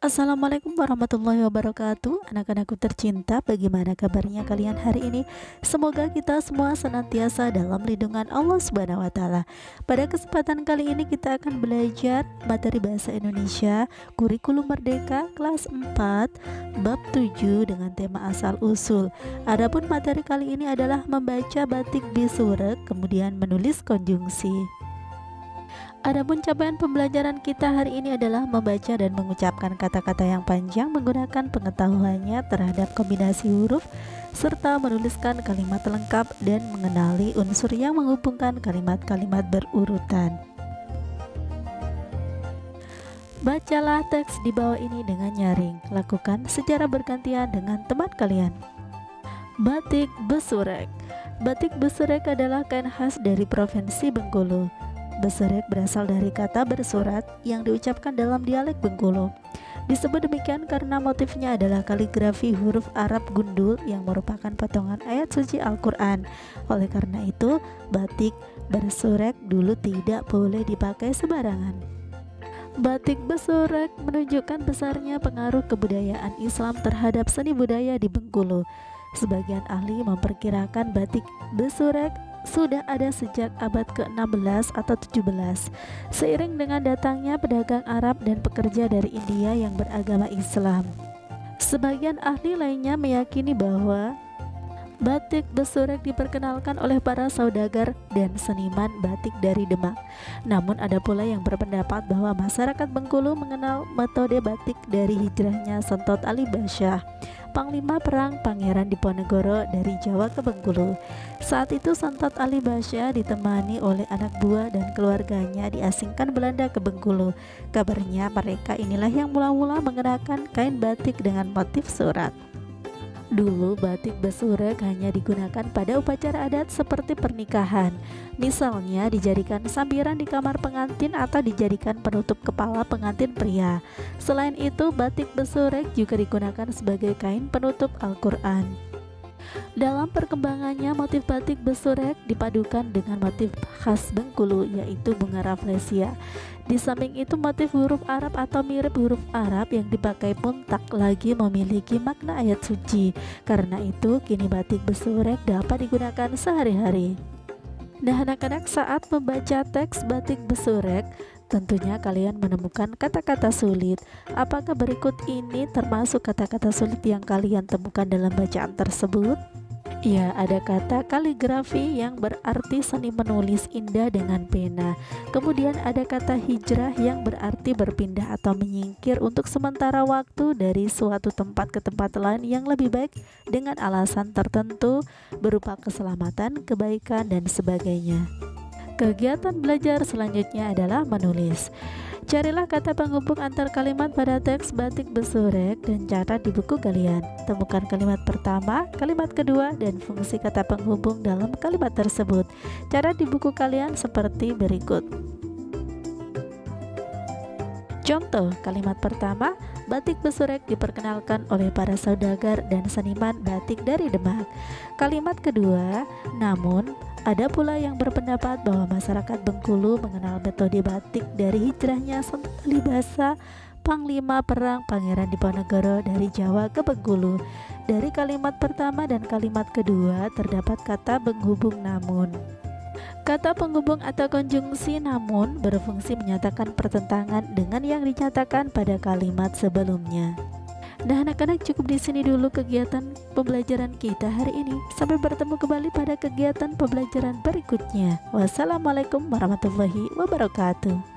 Assalamualaikum warahmatullahi wabarakatuh. Anak-anakku tercinta, bagaimana kabarnya kalian hari ini? Semoga kita semua senantiasa dalam lindungan Allah Subhanahu wa taala. Pada kesempatan kali ini kita akan belajar materi bahasa Indonesia kurikulum merdeka kelas 4 bab 7 dengan tema asal usul. Adapun materi kali ini adalah membaca batik bisurek kemudian menulis konjungsi. Adapun capaian pembelajaran kita hari ini adalah membaca dan mengucapkan kata-kata yang panjang menggunakan pengetahuannya terhadap kombinasi huruf serta menuliskan kalimat lengkap dan mengenali unsur yang menghubungkan kalimat-kalimat berurutan. Bacalah teks di bawah ini dengan nyaring. Lakukan secara bergantian dengan teman kalian. Batik Besurek. Batik Besurek adalah kain khas dari Provinsi Bengkulu. Besurek berasal dari kata bersurat yang diucapkan dalam dialek Bengkulu. Disebut demikian karena motifnya adalah kaligrafi huruf Arab gundul yang merupakan potongan ayat suci Al-Quran. Oleh karena itu, batik bersurek dulu tidak boleh dipakai sembarangan. Batik besurek menunjukkan besarnya pengaruh kebudayaan Islam terhadap seni budaya di Bengkulu. Sebagian ahli memperkirakan batik besurek sudah ada sejak abad ke-16 atau 17 seiring dengan datangnya pedagang Arab dan pekerja dari India yang beragama Islam. Sebagian ahli lainnya meyakini bahwa batik besurek diperkenalkan oleh para saudagar dan seniman batik dari Demak. Namun ada pula yang berpendapat bahwa masyarakat Bengkulu mengenal metode batik dari hijrahnya Sontot Ali Basyah, Panglima Perang Pangeran Diponegoro dari Jawa ke Bengkulu. Saat itu Sontot Ali Basyah ditemani oleh anak buah dan keluarganya diasingkan Belanda ke Bengkulu. Kabarnya mereka inilah yang mula-mula mengenakan kain batik dengan motif surat. Dulu batik besurek hanya digunakan pada upacara adat seperti pernikahan. Misalnya dijadikan sambiran di kamar pengantin atau dijadikan penutup kepala pengantin pria. Selain itu, batik besurek juga digunakan sebagai kain penutup Al-Quran. Dalam perkembangannya, motif batik besurek dipadukan dengan motif khas Bengkulu, yaitu bunga rafflesia. Di samping itu, motif huruf Arab atau mirip huruf Arab yang dipakai pun tak lagi memiliki makna ayat suci. Karena itu, kini batik besurek dapat digunakan sehari-hari. Nah, anak-anak, saat membaca teks batik besurek, tentunya kalian menemukan kata-kata sulit. Apakah berikut ini termasuk kata-kata sulit yang kalian temukan dalam bacaan tersebut? Ya, ada kata kaligrafi yang berarti seni menulis indah dengan pena. Kemudian ada kata hijrah yang berarti berpindah atau menyingkir untuk sementara waktu dari suatu tempat ke tempat lain yang lebih baik dengan alasan tertentu berupa keselamatan, kebaikan, dan sebagainya. Kegiatan belajar selanjutnya adalah menulis. Carilah kata penghubung antar kalimat pada teks batik besurek dan catat di buku kalian. Temukan kalimat pertama, kalimat kedua, dan fungsi kata penghubung dalam kalimat tersebut. Catat di buku kalian seperti berikut. Contoh kalimat pertama, batik besurek diperkenalkan oleh para saudagar dan seniman batik dari Demak. Kalimat kedua, namun ada pula yang berpendapat bahwa masyarakat Bengkulu mengenal metode batik dari hijrahnya Sontot Ali Basyah, Panglima Perang Pangeran Diponegoro dari Jawa ke Bengkulu. Dari kalimat pertama dan kalimat kedua terdapat kata penghubung namun. Kata penghubung atau konjungsi namun berfungsi menyatakan pertentangan dengan yang dinyatakan pada kalimat sebelumnya. Nah, anak-anak, cukup di sini dulu kegiatan pembelajaran kita hari ini. Sampai bertemu kembali pada kegiatan pembelajaran berikutnya. Wassalamualaikum warahmatullahi wabarakatuh.